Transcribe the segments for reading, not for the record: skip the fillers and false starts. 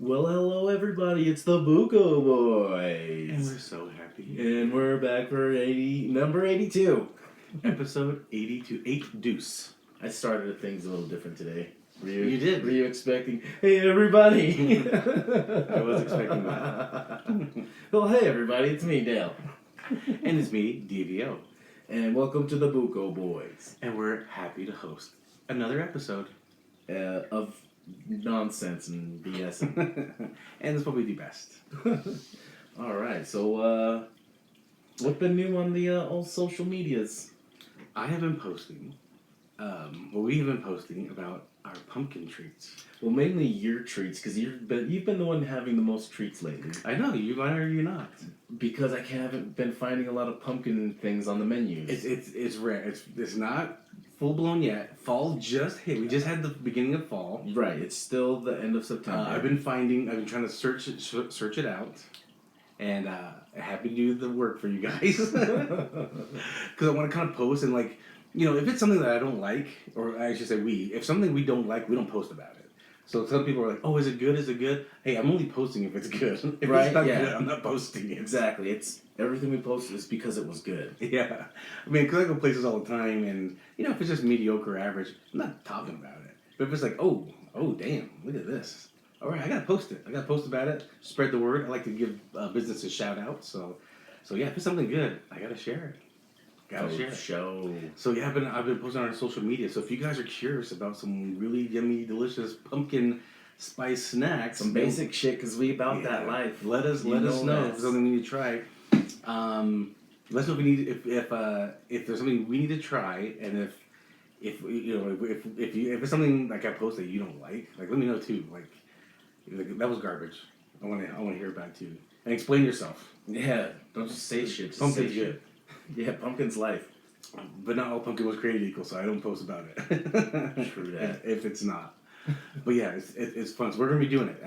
Well, hello everybody, it's the Buko Boys. And we're so happy. And we're back for number 82. Episode 82, 8 Deuce. I started things a little different today. You did. Were you expecting, hey everybody? I was expecting that. Well, hey everybody, it's me, Dale. And it's me, DVO. And welcome to the Buko Boys. And we're happy to host another episode. Of nonsense and BS. And that's what we do best. Alright, so what's been new on the old social medias? I have been posting, we've been posting about our pumpkin treats. Well, mainly your treats, because you've been the one having the most treats lately. I know, why are you not? Because I haven't been finding a lot of pumpkin things on the menus. It's rare. It's not full blown yet. Fall just hit. We just had the beginning of fall. Right. It's still the end of September. I've been trying to search it out, and happy to do the work for you guys. Because I want to kind of post and if it's something that I don't like, or I should say if something we don't like, we don't post about it. So some people are like, "Oh, is it good? Is it good?" Hey, I'm only posting if it's good. If it's not good, I'm not posting it. Exactly. It's everything we post is because it was good. Yeah, I mean, because I go places all the time, and if it's just mediocre, average, I'm not talking about it. But if it's like, oh, damn, look at this. All right, I gotta post it. I gotta post about it. Spread the word. I like to give businesses shout out. So yeah, if it's something good, I gotta share it. Show. So yeah, I've been posting on our social media. So if you guys are curious about some really yummy, delicious pumpkin spice snacks, some basic shit, because we about that life. Let us know if there's something we need to try. Let us know if there's something we need to try, and if it's something like I post that you don't like let me know too. Like that was garbage. I want to hear about it too. And explain yourself. Yeah, don't just say shit. Just Pumpkin's say good. Shit. Yeah, pumpkin's life. But not all pumpkin was created equal, so I don't post about it. True that. If it's not. But yeah, it's fun. So we're going to be doing it.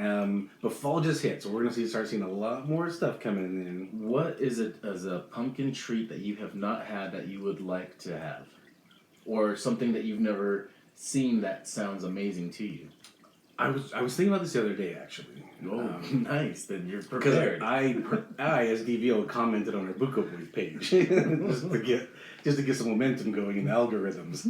But fall just hit, so we're going to start seeing a lot more stuff coming in. What is it as a pumpkin treat that you have not had that you would like to have? Or something that you've never seen that sounds amazing to you? I was thinking about this the other day, actually. Oh, nice. Then you're prepared. Because I, as DVO, commented on our Buko Boys page just to get some momentum going in the algorithms.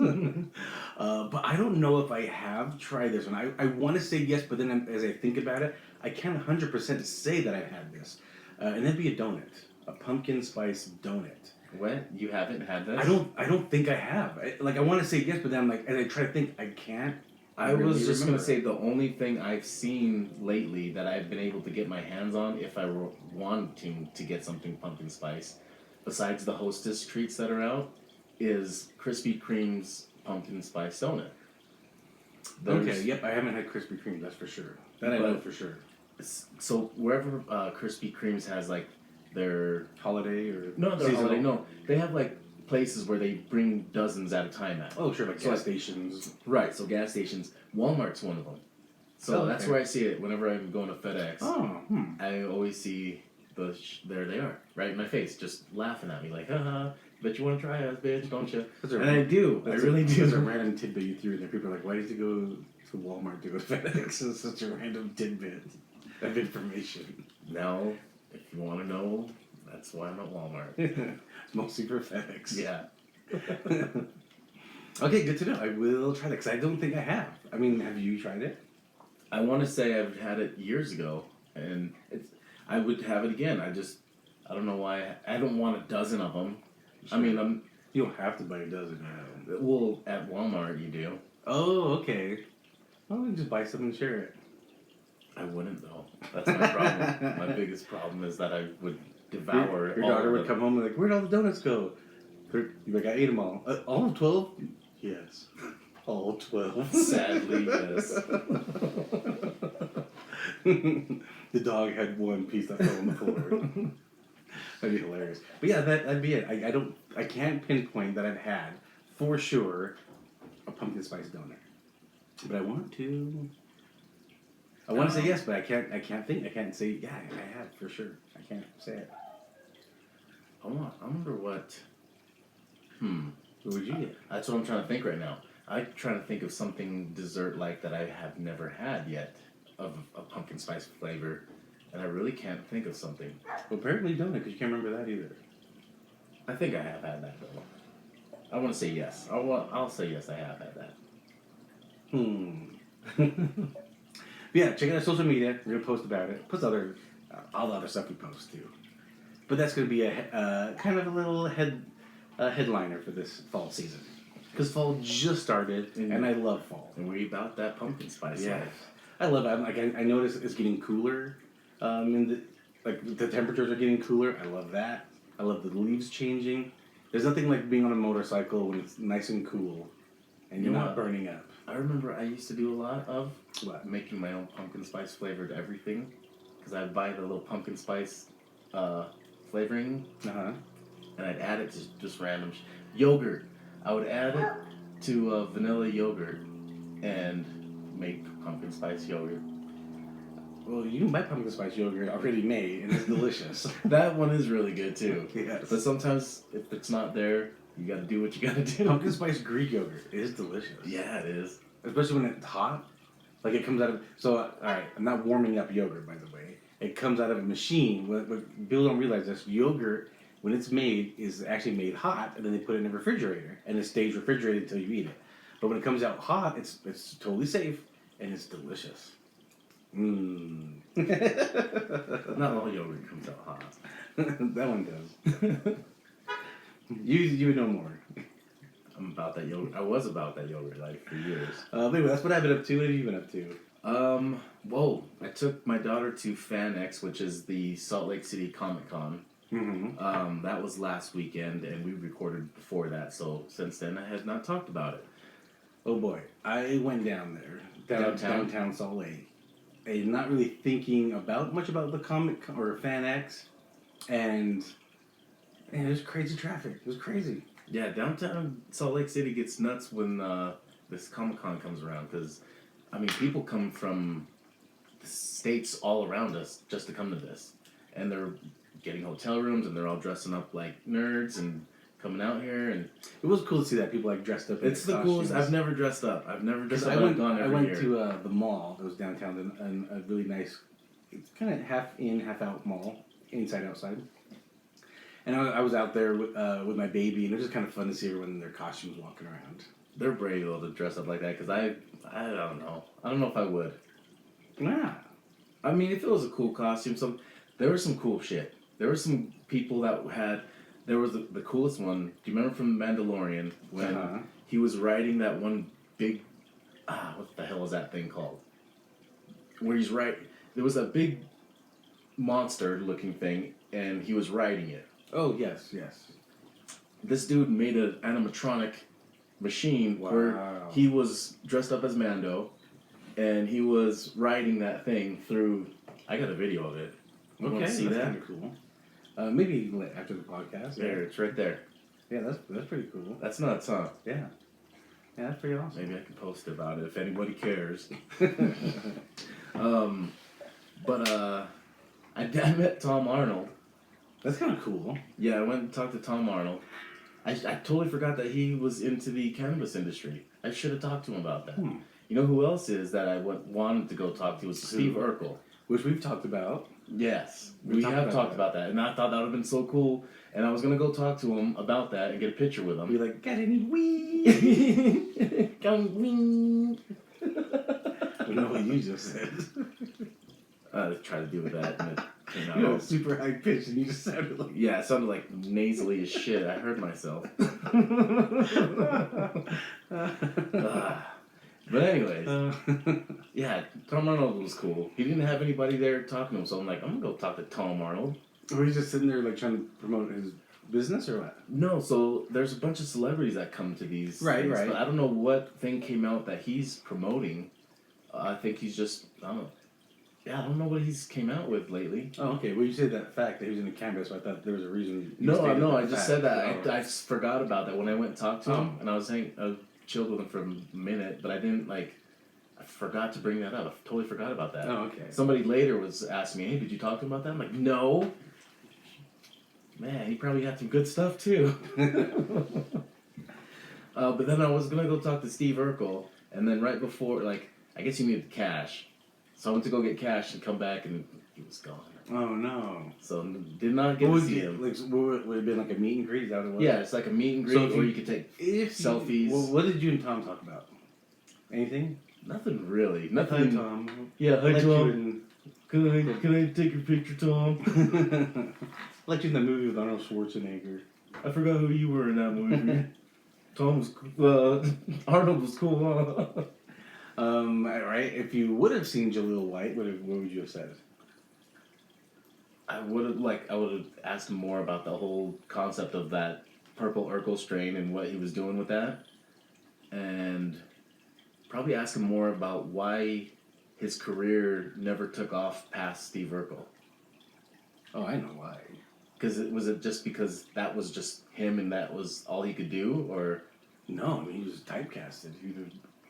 But I don't know if I have tried this one. I want to say yes, but then as I think about it, I can't 100% say that I've had this. And that'd be a donut, a pumpkin spice donut. What? You haven't had this? I don't think I have. I want to say yes, but then as I try to think, I can't. I was just going to say the only thing I've seen lately that I've been able to get my hands on if I were wanting to get something pumpkin spice, besides the Hostess treats that are out, is Krispy Kreme's pumpkin spice donut. Okay, yep, I haven't had Krispy Kreme, that's for sure. That I know for sure. So wherever Krispy Kreme's has their... Holiday or... No, their holiday, no. They have places where they bring dozens at a time at. Oh, sure, gas stations. Right, so gas stations. Walmart's one of them. So that's where I see it whenever I'm going to FedEx. Oh, I always see there they are, right in my face, just laughing at me like, haha, bet you want to try us, bitch, don't you? And I do. I really do. That's a random tidbit you threw in there. People are like, why did you go to Walmart to go to FedEx? It's such a random tidbit of information. Now, if you want to know, that's why I'm at Walmart. It's mostly for FedEx. Yeah. Okay, good to know. I will try that because I don't think I have. I mean, have you tried it? I want to say I've had it years ago, and I would have it again. I don't know why. I don't want a dozen of them. Sure. I mean, you don't have to buy a dozen. Well, at Walmart you do. Oh, okay. Well, we can just buy some and share it. I wouldn't though. That's my problem. My biggest problem is that I would devour. Your daughter would come home and where'd all the donuts go? You're like, I ate them all. All of 12? Yes. All 12. Sadly, yes. The dog had one piece that fell on the floor. That'd be hilarious. But yeah, that'd be it. I can't pinpoint that I've had for sure a pumpkin spice donut. But I want to. I want to say yes, but I can't think. I can't say yeah. I have for sure. I can't say it. I wonder what. What would you get? That's what I'm trying to think right now. I'm trying to think of something dessert-like that I have never had yet. of a pumpkin spice flavor, and I really can't think of something. Well, apparently you don't, because you can't remember that either. I think I have had that though. I want to say yes. I'll say yes. I have had that. Yeah, check out our social media. We're gonna post about it. Plus all the other stuff we post too. But that's gonna be a kind of a little headliner for this fall season. Because fall just started, and I love fall. And we about that pumpkin spice life. I love it. I notice it's getting cooler. The temperatures are getting cooler. I love that. I love the leaves changing. There's nothing like being on a motorcycle when it's nice and cool, and you're not burning up. I remember I used to do a lot of What? making my own pumpkin spice flavored everything, because I'd buy the little pumpkin spice flavoring, and I'd add it to just random yogurt. I would add it to vanilla yogurt and make pumpkin spice yogurt. Well, you can buy pumpkin spice yogurt already made, and it's delicious. That one is really good too. Yes. But sometimes if it's not there, you got to do what you got to do. Pumpkin spice Greek yogurt is delicious. Yeah, it is. Especially when it's hot. Like it comes out of... So, alright, I'm not warming up yogurt, by the way. It comes out of a machine. What people don't realize is yogurt, when it's made, is actually made hot, and then they put it in a refrigerator, and it stays refrigerated until you eat it. But when it comes out hot, it's totally safe, and it's delicious. Not all yogurt comes out hot. That one does. You would know more. I'm about that yogurt. I was about that yogurt like for years. But anyway, that's what I've been up to. What have you been up to? Whoa! I took my daughter to FanX, which is the Salt Lake City Comic Con. Mm-hmm. That was last weekend, and we recorded before that. So since then, I have not talked about it. Oh boy, I went down there, downtown Salt Lake, and not really thinking much about the comic or FanX, and man, there's crazy traffic. It was crazy. Yeah, downtown Salt Lake City gets nuts when this Comic Con comes around because, I mean, people come from the states all around us just to come to this, and they're getting hotel rooms and they're all dressing up like nerds and coming out here, and it was cool to see that people like dressed up. It's the coolest. I've never dressed up. I've never dressed up. I went to the mall that was downtown, and a really nice, it's kind of half in, half out mall, inside outside. And I was out there with my baby, and it was just kind of fun to see everyone in their costumes walking around. They're brave though to dress up like that because I don't know. I don't know if I would. Yeah. I mean, if it was a cool costume, there was some cool shit. There were some people that had. There was the coolest one. Do you remember from Mandalorian when he was riding that one big... what the hell is that thing called? Where he's there was a big monster-looking thing, and he was riding it. Oh, yes. This dude made an animatronic machine where he was dressed up as Mando, and he was riding that thing through... I got a video of it. You want to see that's that? kind of cool. Maybe after the podcast. There, it's right there. Yeah, that's pretty cool. That's nuts, huh? Yeah, that's pretty awesome. Maybe I can post about it if anybody cares. I met Tom Arnold. That's kind of cool. Yeah, I went and talked to Tom Arnold. I totally forgot that he was into the cannabis industry. I should have talked to him about that. You know who else is that I wanted to go talk to was Steve Urkel. Which we've talked about. Yes, we have talked about that. And I thought that would have been so cool. And I was going to go talk to him about that and get a picture with him. Be like, got any weed? Got any weed? I don't know what you just said. I tried to do that and it came out. You know, super high pitched and you just sounded like... Yeah, it sounded like nasally as shit. I heard myself. But anyways, yeah, Tom Arnold was cool. He didn't have anybody there talking to him, so I'm like, I'm gonna go talk to Tom Arnold. Or he's just sitting there like trying to promote his business or what? No, so there's a bunch of celebrities that come to these right. But I don't know what thing came out that he's promoting. I think he's just, I don't know what he's came out with lately. Oh, okay. Well, you said that fact that he was in the canvas, so I thought there was a reason. No, I just said that. I forgot about that when I went and talked to him, and I was chilled with him for a minute, but I didn't I forgot to bring that up. I totally forgot about that. Oh, okay. Somebody later was asking me, hey, did you talk to him about that? I'm like, no. Man, he probably had some good stuff too. But then I was going to go talk to Steve Urkel, and then right before, I guess he needed cash. So I went to go get cash and come back, and he was gone. Oh no! So did not get to see him. Like, would it have been like a meet and greet? Is that what it was? Yeah, it's like a meet and greet, or you could take selfies. Well, what did you and Tom talk about? Anything? Nothing really. Hi, Nothing. Tom. Yeah, hi, Like Tom. Can I take your picture, Tom? Like you in the movie with Arnold Schwarzenegger. I forgot who you were in that movie. Tom was Arnold was cool, huh? Right. If you would have seen Jaleel White, what would you have said? I would have asked him more about the whole concept of that purple Urkel strain and what he was doing with that, and probably ask him more about why his career never took off past Steve Urkel. Oh, I know why. Because was it just because that was just him and that was all he could do, or? No, I mean he was typecasted.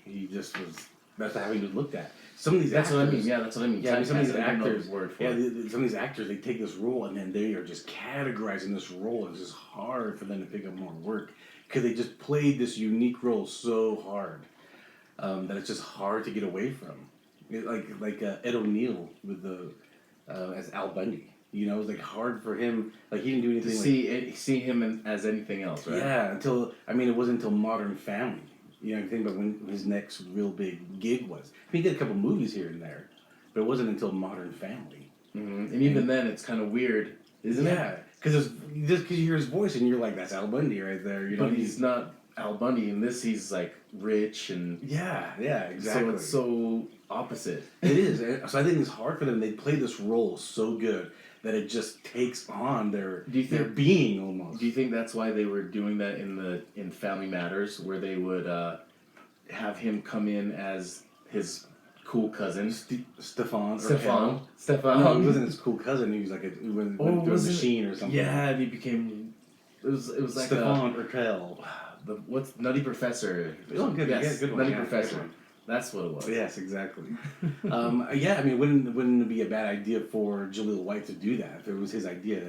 He just was. That's how he was looked at. Some of these That's actors, what I mean. Yeah, that's what I mean. Yeah, some of these actors. Word for Yeah, it. some of these actors they take this role and then they are just categorizing this role. It's just hard for them to pick up more work because they just played this unique role so hard that it's just hard to get away from. Like Ed O'Neill with the as Al Bundy. You know, it was like hard for him. Like he didn't do anything. To see him as anything else, right? Yeah, it wasn't until Modern Family. You know, think about when his next real big gig was. He did a couple movies here and there, but it wasn't until Modern Family. Mm-hmm. And even then, it's kind of weird, isn't it? Yeah, because you hear his voice and you're like, that's Al Bundy right there. You know, but he's not Al Bundy. In this, he's like rich and yeah, exactly. So it's so opposite. It is. So I think it's hard for them. They play this role so good that it just takes on their being almost. Do you think that's why they were doing that in Family Matters, where they would have him come in as his cool cousin, Stefan? No, he wasn't his cool cousin. He was like he went through a machine or something. Yeah, and he became. It was like Stefan Urkel. What's Nutty Professor? Oh, good. Yes, yeah, good one. Nutty Professor. That's what it was. Yes, exactly. Yeah, I mean, wouldn't it be a bad idea for Jaleel White to do that? If it was his idea,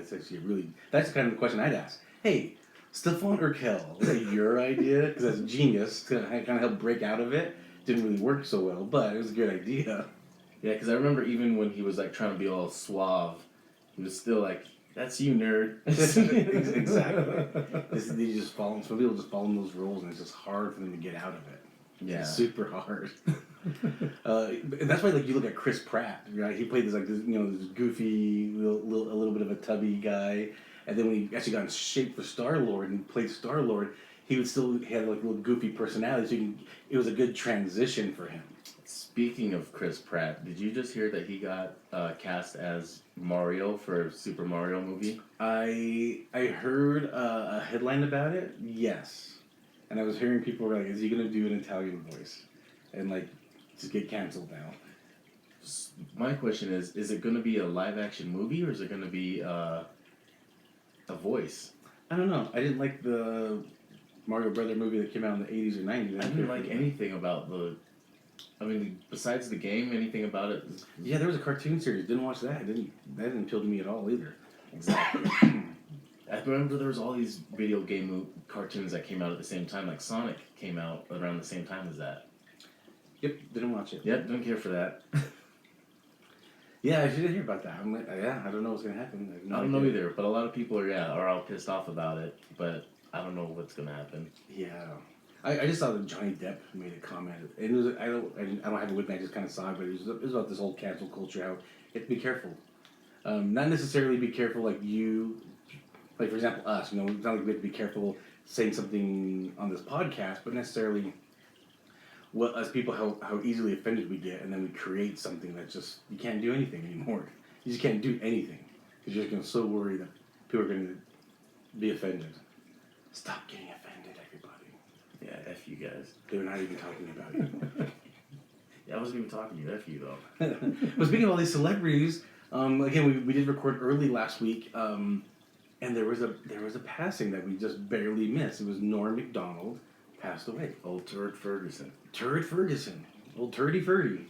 that's kind of the question I'd ask. Hey, Stefan Urkel, is that your idea? Because that's genius. To kind of help break out of it. Didn't really work so well, but it was a good idea. Yeah, because I remember even when he was like trying to be all suave, he was still like, "That's you, nerd." Exactly. Some people just fall in those roles, and it's just hard for them to get out of it. Yeah, it's super hard. And that's why, like, you look at Chris Pratt, right? He played this this goofy, a little bit of a tubby guy, and then when he actually got in shape for Star-Lord and played Star-Lord, he had like a little goofy personality. So it was a good transition for him. Speaking of Chris Pratt, did you just hear that he got cast as Mario for Super Mario movie? I heard a headline about it. Yes. And I was hearing people were like, is he going to do an Italian voice? And, like, just get canceled now. My question is it going to be a live-action movie, or is it going to be a voice? I don't know. I didn't like the Mario Brother movie that came out in the 80s or 90s. I didn't like anything about besides the game, anything about it. Yeah, there was a cartoon series. Didn't watch that. That didn't appeal to me at all either. Exactly. I remember there was all these video game cartoons that came out at the same time. Like Sonic came out around the same time as that. Yep, didn't watch it. Yep, don't care for that. Yeah, I should hear about that. I'm like, I don't know what's gonna happen. I don't know either, but a lot of people are all pissed off about it. But I don't know what's gonna happen. Yeah, I just saw that Johnny Depp made a comment, and it was I don't have it with me. I just kind of saw it, but it was about this whole cancel culture. How you have to be careful. Not necessarily be careful like you. Like, for example, us, it's not like we have to be careful saying something on this podcast, but necessarily us people, how easily offended we get, and then we create something that just, you can't do anything anymore. You just can't do anything. Because you're just so worried that people are going to be offended. Stop getting offended, everybody. Yeah, F you guys. They're not even talking about you. Yeah, I wasn't even talking to you, F you though. But speaking of all these celebrities, again, we did record early last week, and there was a passing that we just barely missed. It was Norm Mcdonald passed away. Old Turd Ferguson. Old Turdy Ferdy.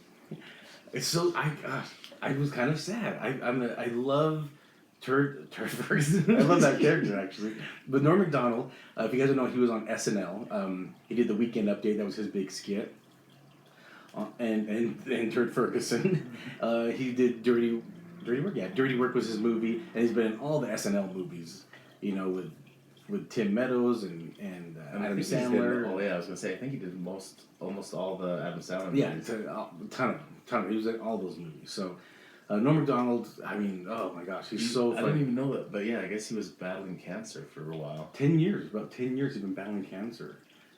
It's so I was kind of sad. I love Turd Ferguson. I love that character actually. But Norm Mcdonald, if you guys don't know, he was on SNL. He did the Weekend Update. That was his big skit. and Turd Ferguson. He did Dirty Work. Yeah, Dirty Work was his movie, and he's been in all the SNL movies. You know, with Tim Meadows and Adam Sandler. Oh yeah, I was gonna say I think he did almost all the Adam Sandler Yeah, movies. a ton of. He was in all those movies. So, Norm Macdonald. I mean, oh my gosh, he's so I funny. didn't even know that, but yeah, I guess he was battling cancer for a while. 10 years, about 10 years, he's been battling cancer,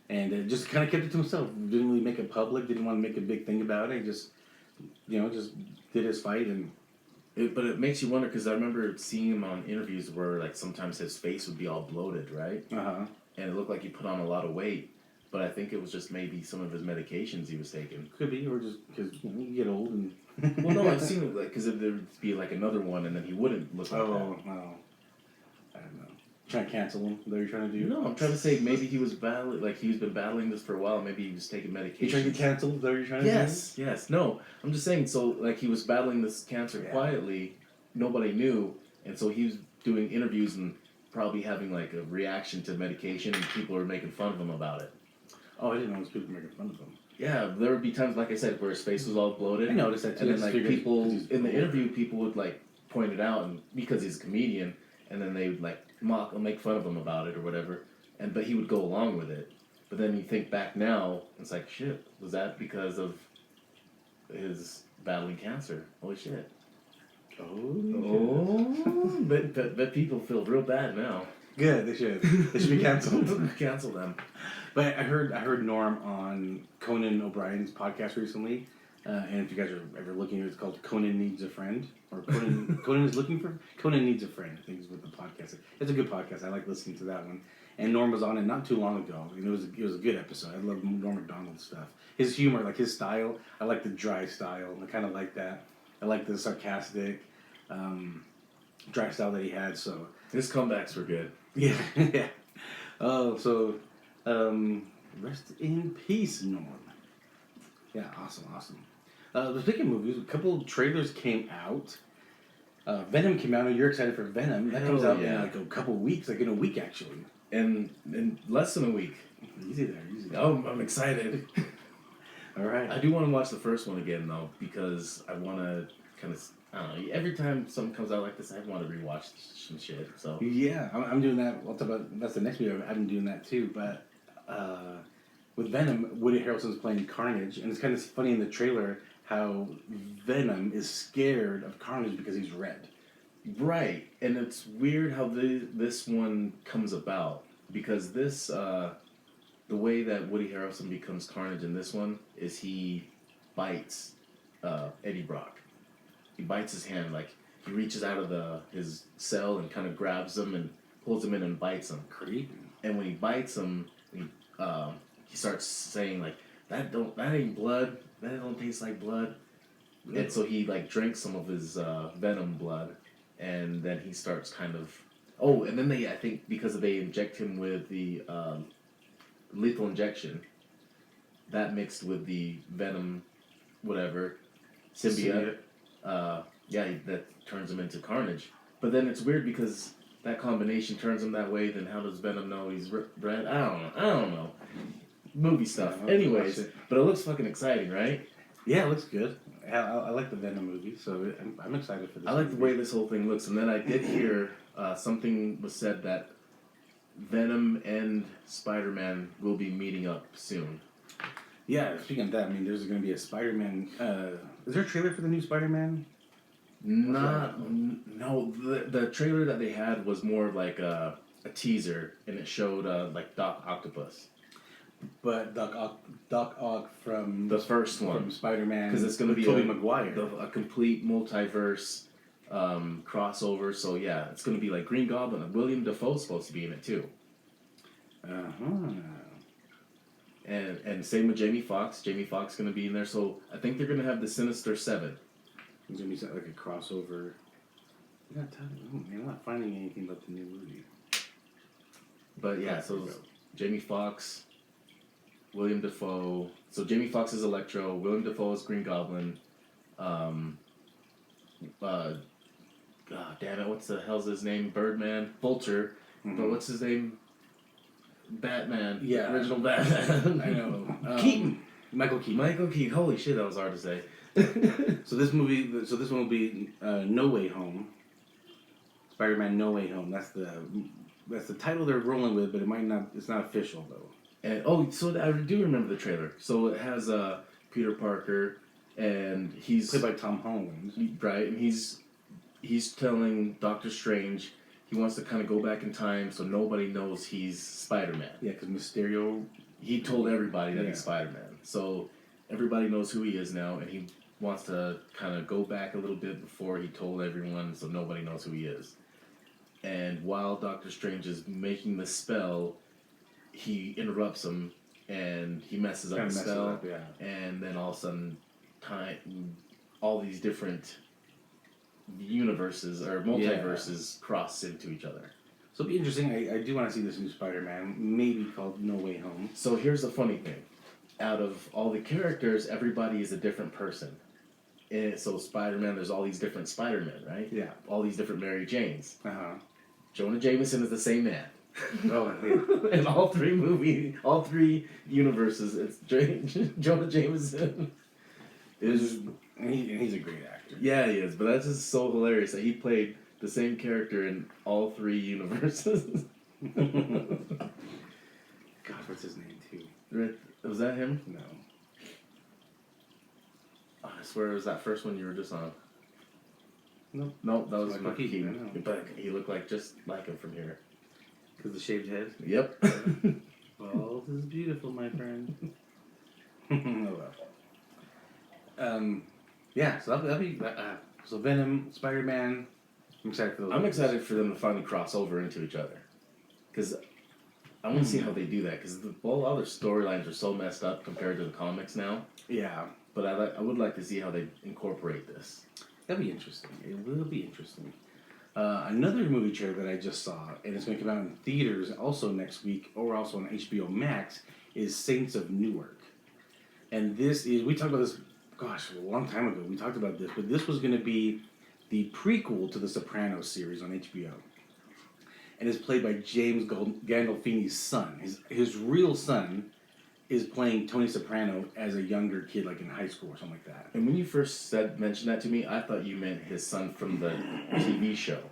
and just kind of kept it to himself. Didn't really make it public. Didn't want to make a big thing about it. Just did his fight and. But it makes you wonder because I remember seeing him on interviews where like sometimes his face would be all bloated, right? And it looked like he put on a lot of weight. But I think it was just maybe some of his medications he was taking. Could be, or just because you get old and. Well, no, I've seen it like because there'd be like another one, and then he wouldn't look like that. Oh, I don't know. Trying to cancel him? Is that what you're trying to do? No, I'm trying to say maybe he was battling, like he's been battling this for a while. Maybe he was taking medication. You trying to get canceled? Is that what you're trying to do? Yes. No, I'm just saying. So like he was battling this cancer quietly, nobody knew, and so he was doing interviews and probably having like a reaction to medication, and people were making fun of him about it. Oh, I didn't know people were making fun of him. Yeah, there would be times, like I said, where his face was all bloated. I noticed that too. And then like people in the interview, people would like point it out, and because he's a comedian, and then they would like mock or make fun of him about it or whatever, but he would go along with it. But then you think back now, it's like shit. Was that because of his battling cancer? Holy shit! Oh, but people feel real bad now. Good, they should. They should be canceled. Cancel them. But I heard Norm on Conan O'Brien's podcast recently, and if you guys are ever looking, it's called Conan Needs a Friend, or Conan Needs a Friend. I think is what the podcast is. It's a good podcast. I like listening to that one. And Norm was on it not too long ago. And it was a good episode. I love Norm Macdonald's stuff. His humor, like his style. I like the dry style. I kind of like that. I like the sarcastic, dry style that he had. So his comebacks were good. Yeah, yeah. Oh, so rest in peace, Norm. Yeah, awesome. Speaking of movies, a couple of trailers came out. Venom came out. You're excited for Venom. That comes out in like a couple of weeks, like in a week actually. In less than a week. Easy there. Oh, I'm excited. All right. I do want to watch the first one again though, because I want to kind of. I don't know. Every time something comes out like this, I want to rewatch some shit. So yeah, I'm doing that. We'll talk about that's the next video. I've been doing that too. But with Venom, Woody Harrelson's playing Carnage, and it's kind of funny in the trailer how Venom is scared of Carnage because he's red. Right, and it's weird how this one comes about because this the way that Woody Harrelson becomes Carnage in this one is he bites Eddie Brock. He bites his hand, like he reaches out of his cell and kind of grabs him and pulls him in and bites him. Creepy. And when he bites him, he starts saying like that ain't blood. That don't taste like blood. Really? And so he like drinks some of his venom blood, and then he starts kind of. Oh, and then I think because they inject him with the lethal injection, that mixed with the venom, whatever, symbiote. That turns him into Carnage. But then it's weird because that combination turns him that way. Then how does Venom know he's red? I don't know. Movie stuff. Yeah, anyways, but it looks fucking exciting, right? Yeah, it looks good. I like the Venom movie, so I'm excited for this. I like the way this whole thing looks, and then I did hear something was said that Venom and Spider-Man will be meeting up soon. Yeah, speaking of that, I mean, there's going to be a Spider-Man. Is there a trailer for the new Spider-Man? No. The trailer that they had was more like a teaser, and it showed like Doc Octopus. But Doc Ock from the first one from Spider-Man, because it's going to be Tobey Maguire, a complete multiverse crossover. So yeah, it's going to be like Green Goblin, and William Dafoe's supposed to be in it too. And same with Jamie Foxx. Jamie Foxx going to be in there. So I think they're going to have the Sinister Seven. It's going to be like a crossover. I'm not finding anything about the new movie. But yeah, so Jamie Foxx, William Dafoe. So Jamie Foxx is Electro. William Dafoe is Green Goblin. God damn it! What's the hell's his name? Birdman, Vulture. Mm-hmm. But what's his name? Batman. Yeah, original Batman. I know. Keaton. Michael Keaton. Michael Keaton. Holy shit, that was hard to say. So this one will be No Way Home. Spider-Man No Way Home. That's the title they're rolling with, but it's not official though. And so I do remember the trailer. So it has Peter Parker, and he's played by Tom Holland, right? And he's telling Doctor Strange he wants to kind of go back in time so nobody knows he's Spider-Man. Yeah, because Mysterio. He told everybody that he's Spider-Man, so everybody knows who he is now, and he wants to kind of go back a little bit before he told everyone, so nobody knows who he is. And while Doctor Strange is making the spell, he interrupts him, and he messes up the spell, and then all of a sudden, all these different universes or multiverses cross into each other. So it'll be interesting. I do want to see this new Spider-Man, maybe called No Way Home. So here's the funny thing. Out of all the characters, everybody is a different person. And so Spider-Man, there's all these different Spider-Men, right? Yeah. All these different Mary Janes. Uh-huh. Jonah Jameson is the same man. Oh, yeah. In all three universes, it's Jonah Jameson. And he's a great actor. Yeah, he is. But that's just so hilarious that he played the same character in all three universes. God, what's his name too? Right. Was that him? No. Oh, I swear it was that first one you were just on. Nope, that was Michael Michael Keaton. But he looked just like him from here. Because the shaved head? Yep. Bald is beautiful, my friend. Oh well. Yeah, so that'll be so Venom, Spider-Man. I'm excited for those. I'm excited for them to finally cross over into each other, because I want to see how they do that. Because all other storylines are so messed up compared to the comics now. Yeah, but I would like to see how they incorporate this. That'd be interesting. It will be interesting. Another movie trailer that I just saw, and it's going to come out in theaters also next week, or also on HBO Max, is Saints of Newark. And we talked about this, gosh, a long time ago. We talked about this, but this was going to be the prequel to the Sopranos series on HBO. And it's played by James Gandolfini's son. His real son is playing Tony Soprano as a younger kid, like in high school or something like that. And when you first mentioned that to me, I thought you meant his son from the TV show.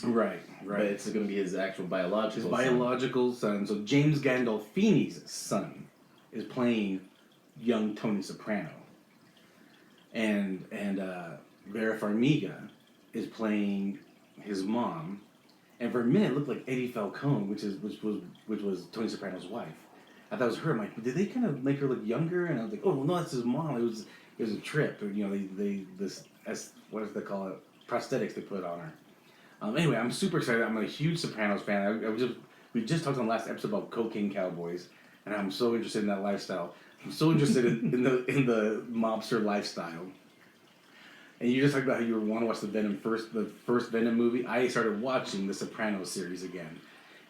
Right. But it's going to be his actual biological son. So James Gandolfini's son is playing young Tony Soprano. And Vera Farmiga is playing his mom. And for a minute, it looked like Eddie Falcone, which was Tony Soprano's wife. I thought it was her. I'm like, did they kind of make her look younger? And I was like, oh, well, no, that's his mom. It was a trip. You know, what do they call it? Prosthetics they put on her. Anyway, I'm super excited. I'm a huge Sopranos fan. We just talked on the last episode about Cocaine Cowboys, and I'm so interested in that lifestyle. I'm so interested in the mobster lifestyle. And you just talked about how you want to watch the first Venom movie. I started watching the Sopranos series again.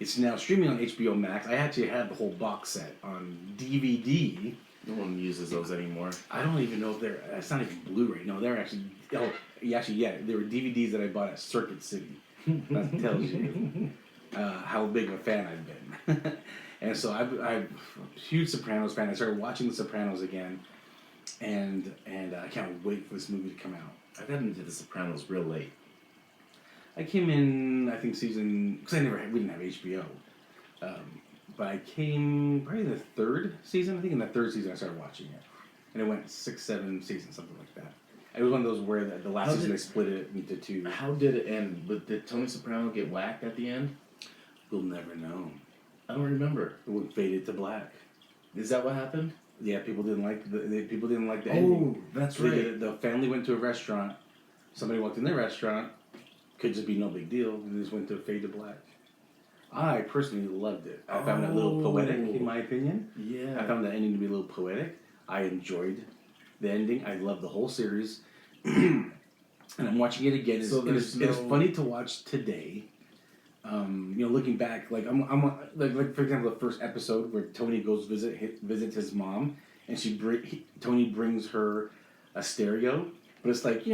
It's now streaming on HBO Max. I actually have the whole box set on DVD. No one uses those anymore. I don't even know if it's not even Blu-ray. No, they're actually, they were DVDs that I bought at Circuit City. That tells you how big of a fan I've been. And so I'm a huge Sopranos fan. I started watching The Sopranos again, and I can't wait for this movie to come out. I got into The Sopranos real late. I came in, I think, because we didn't have HBO. But I came probably in the third season. I think in the third season I started watching it. And it went 6, 7 seasons, something like that. It was one of those where the last season they split it into 2. How did it end? Did Tony Soprano get whacked at the end? We'll never know. I don't remember. It faded to black. Is that what happened? Yeah, people didn't like the ending. Oh, that's right. The family went to a restaurant. Somebody walked in their restaurant. Could just be no big deal, and they just went to fade to black. I personally loved it. I found it a little poetic, in my opinion. Yeah. I found the ending to be a little poetic. I enjoyed the ending. I loved the whole series. And I'm watching it again. It's funny to watch today. Looking back, like like for example, the first episode where Tony goes visits his mom, and Tony brings her a stereo, but it's like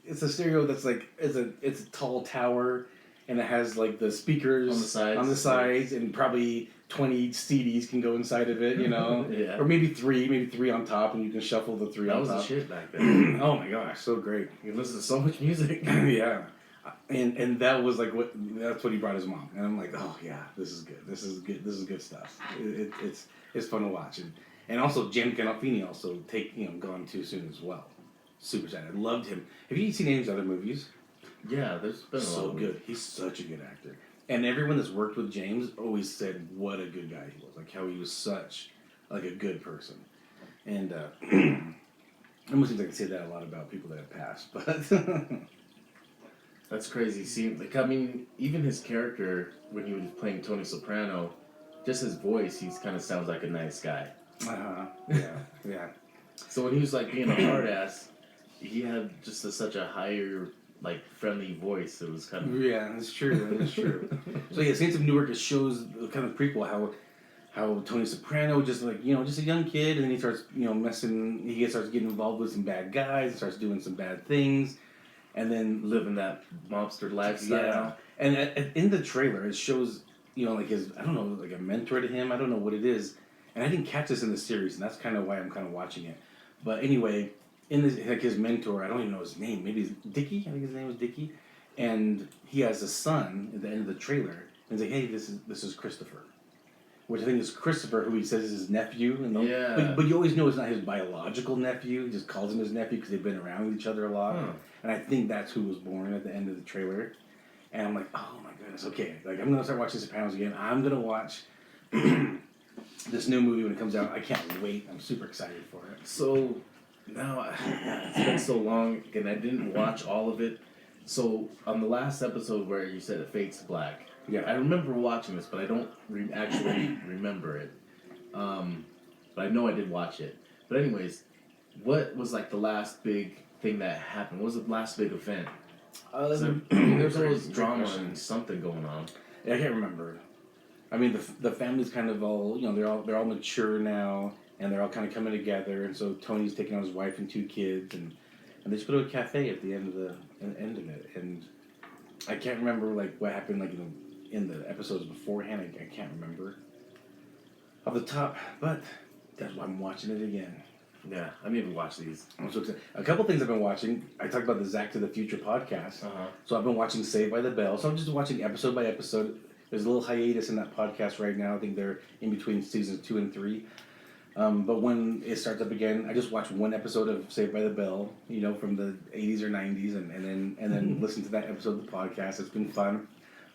it's a stereo that's like it's a tall tower, and it has like the speakers on the sides, and probably 20 CDs can go inside of it, you know, yeah. or maybe three on top, and you can shuffle the three that on top. That was the shit back then. Oh my gosh, so great! You listen to so much music. Yeah, and that was like that's what he brought his mom, and I'm like, oh yeah, this is good. This is good stuff. It's fun to watch, and also James Gandolfini also gone too soon as well. Super sad. I loved him. Have you seen any of his other movies? Yeah, there's been a lot. So good. He's such a good actor. And everyone that's worked with James always said what a good guy he was. Like how he was such like a good person. And it almost seems like I say that a lot about people that have passed, but that's crazy. See, like I mean, even his character when he was playing Tony Soprano, just his voice, he kind of sounds like a nice guy. Yeah. So when he was like being a hard ass, he had just such a higher, like, friendly voice. It was kind of... Yeah, that's true. That's true. So yeah, Saints of Newark, it shows kind of prequel how Tony Soprano just like, just a young kid, and then he starts, starts getting involved with some bad guys, and starts doing some bad things, and then living that mobster lifestyle. Yeah. And in the trailer, it shows, like his, I don't know, like a mentor to him. I don't know what it is. And I didn't catch this in the series, and that's kind of why I'm kind of watching it. But anyway, in this, like his mentor, I don't even know his name. Maybe it's Dickie. I think his name was Dickie. And he has a son at the end of the trailer. And he's like, hey, this is Christopher. Which I think is Christopher, who he says is his nephew. But you always know it's not his biological nephew. He just calls him his nephew because they've been around with each other a lot. Huh. And I think that's who was born at the end of the trailer. And I'm like, oh my goodness, okay. Like, I'm going to start watching Sopranos again. I'm going to watch this new movie when it comes out. I can't wait. I'm super excited for it. So, now, it's been so long, and I didn't watch all of it. So, on the last episode where you said it fades to black, yeah, I remember watching this, but I don't actually remember it. But I know I did watch it. But anyways, what was like the last big thing that happened? What was the last big event? There's always drama and something going on. Yeah, I can't remember. I mean, the family's kind of all, they're all mature now, and they're all kind of coming together. And so Tony's taking on his wife and 2 kids, and they just go to a cafe at the end of it. And I can't remember like what happened like in the episodes beforehand. I can't remember off the top, but that's why I'm watching it again. Yeah, I need to watch these. I'm so excited. A couple things I've been watching. I talked about the Zack to the Future podcast. Uh-huh. So I've been watching Saved by the Bell. So I'm just watching episode by episode. There's a little hiatus in that podcast right now. I think they're in between seasons 2 and 3. But when it starts up again, I just watch one episode of Saved by the Bell, from the 80s or 90s, and then listen to that episode of the podcast. It's been fun.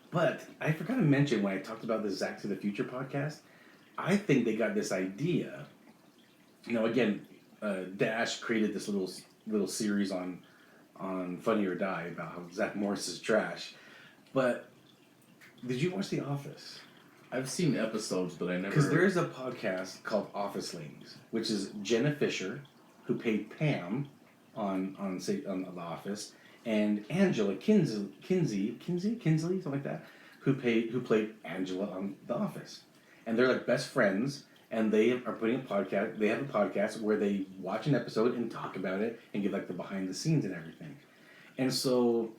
But I forgot to mention when I talked about the Zack to the Future podcast, I think they got this idea. Again, Dash created this little series on Funny or Die about how Zach Morris is trash. But did you watch The Office? I've seen episodes, but I never... Because there is a podcast called Office Ladies, which is Jenna Fisher, who played Pam on The Office, and Angela Kinsley, something like that, who played Angela on The Office. And they're like best friends, and they are putting a podcast. They have a podcast where they watch an episode and talk about it and give like the behind the scenes and everything. And so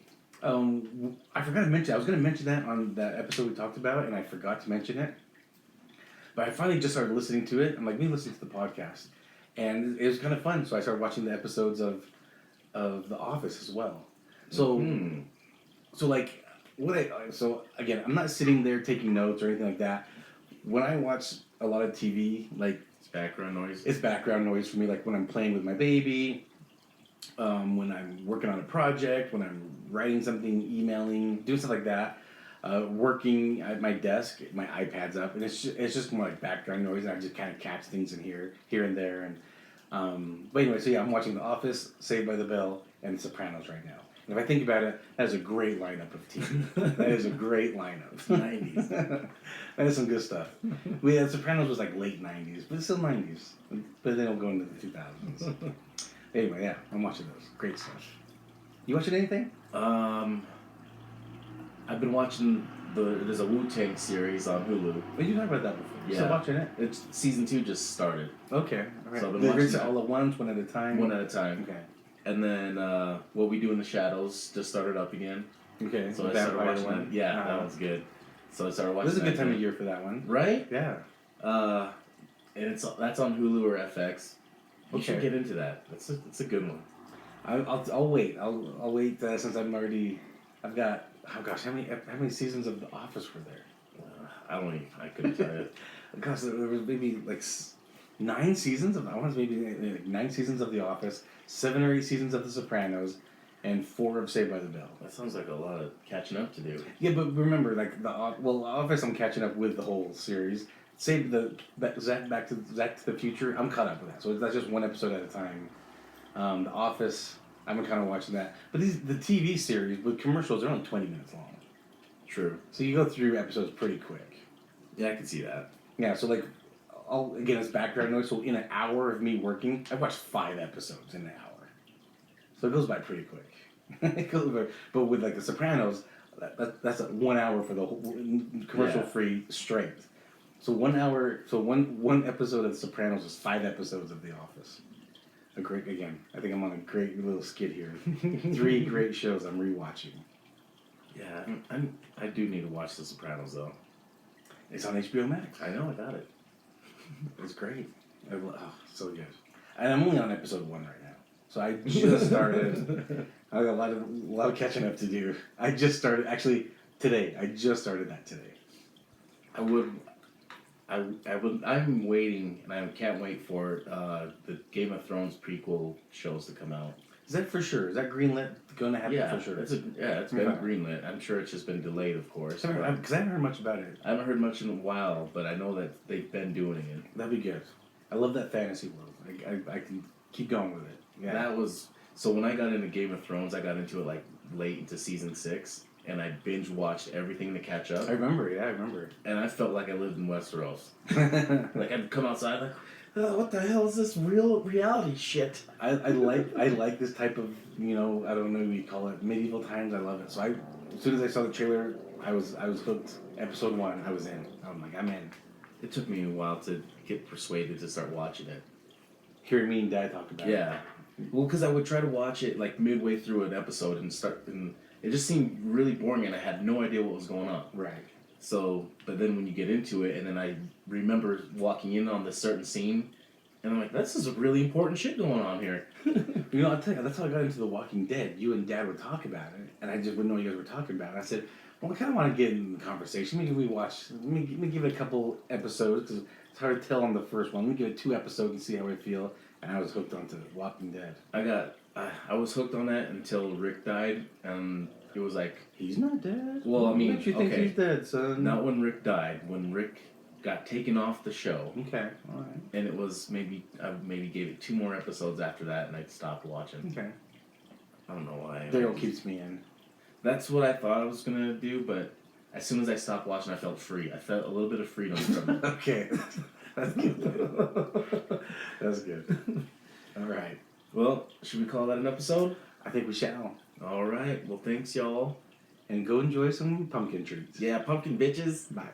I forgot to mention. I was going to mention that on that episode we talked about, and I forgot to mention it. But I finally just started listening to it. I'm like, let me listen to the podcast, and it was kind of fun. So I started watching the episodes of The Office as well. So so again, I'm not sitting there taking notes or anything like that. When I watch a lot of TV, like it's background noise. It's background noise for me. Like when I'm playing with my baby, when I'm working on a project, when I'm writing something, emailing, doing stuff like that, working at my desk, my iPad's up, and it's just more like background noise, and I just kind of catch things in here and there. And but anyway, so yeah, I'm watching The Office, Saved by the Bell, and Sopranos right now. And if I think about it, that is a great lineup of TV. That is a great lineup. 90s. That is some good stuff. Sopranos was like late 90s, but it's still 90s. But they don't go into the 2000s. Anyway, yeah, I'm watching those. Great stuff. You watching anything? I've been watching there's a Wu-Tang series on Hulu. Well, you talked about that before. Yeah. Still watching it? It's season 2 just started. Okay. All right. So I've been watching it all at once, one at a time? One at a time. Okay. And then What We Do in the Shadows just started up again. Okay. So I started Vampire watching one. that. Yeah, that one's good. So I started watching. This is a good that time of year for that one. right? Yeah. And that's on Hulu or FX. You should Okay. get into that. It's a good one. I'll wait. I'll wait since I've got how many seasons of The Office were there? I couldn't tell you. Because there was maybe like 9 seasons of like 9 seasons of The Office, 7 or 8 seasons of The Sopranos, and 4 of Saved by the Bell. That sounds like a lot of catching up to do. Yeah, but remember, like The Office, I'm catching up with the whole series. Back to the Future, I'm caught up with that. So that's just one episode at a time. The Office, I'm kind of watching that. But the TV series with commercials are only 20 minutes long. True. So you go through episodes pretty quick. Yeah, I can see that. Yeah, so like, again, it's background noise. So in an hour of me working, I've watched 5 episodes in an hour. So it goes by pretty quick. But with like The Sopranos, that's 1 hour for the whole commercial free straight. So 1 hour, so one episode of The Sopranos is 5 episodes of The Office. I think I'm on a great little skid here. 3 great shows I'm rewatching. Yeah, I do need to watch The Sopranos though. It's on HBO Max. I know, I got it. It's great. So good. And I'm only on episode 1 right now. So I just started. I got a lot of catching up to do. I just started, actually, today. I just started that today. I'm waiting, and I can't wait for the Game of Thrones prequel shows to come out. Is that for sure? Is that greenlit going to happen for sure? It's been greenlit. I'm sure it's just been delayed, of course. Because I haven't heard much about it. I haven't heard much in a while, but I know that they've been doing it. That'd be good. I love that fantasy world. I can keep going with it. Yeah. So when I got into Game of Thrones, I got into it like late into season 6, and I binge watched everything to catch up. I remember. And I felt like I lived in Westeros. Like I'd come outside like, oh, what the hell is this reality shit? I like this type of, I don't know what you call it, medieval times. I love it. So as soon as I saw the trailer, I was hooked. Episode 1, I was in. I'm like, I'm in. It took me a while to get persuaded to start watching it. Hearing me and Dad talk about it. Yeah. Well, because I would try to watch it like midway through an episode and it just seemed really boring and I had no idea what was going on. Right. So, but then when you get into it and then I remember walking in on this certain scene and I'm like, this is a really important shit going on here. I'll tell you, that's how I got into The Walking Dead. You and Dad would talk about it, and I just wouldn't know what you guys were talking about. And I said, well, I kind of want to get in the conversation. Maybe let me give it a couple episodes, because it's hard to tell on the first one. Let me give it 2 episodes and see how I feel. And I was hooked onto Walking Dead. I was hooked on that until Rick died, and it was like... He's not dead. Well, I mean, what makes you think he's dead, son? Not when Rick died. When Rick got taken off the show. Okay, all right. And it was I maybe gave it 2 more episodes after that, and I stopped watching. Okay. I don't know why. Daryl keeps me in. That's what I thought I was gonna do, but as soon as I stopped watching, I felt free. I felt a little bit of freedom from it. Okay, that's good. That's good. All right. Well, should we call that an episode? I think we shall. All right. Well, thanks, y'all. And go enjoy some pumpkin treats. Yeah, pumpkin bitches. Bye.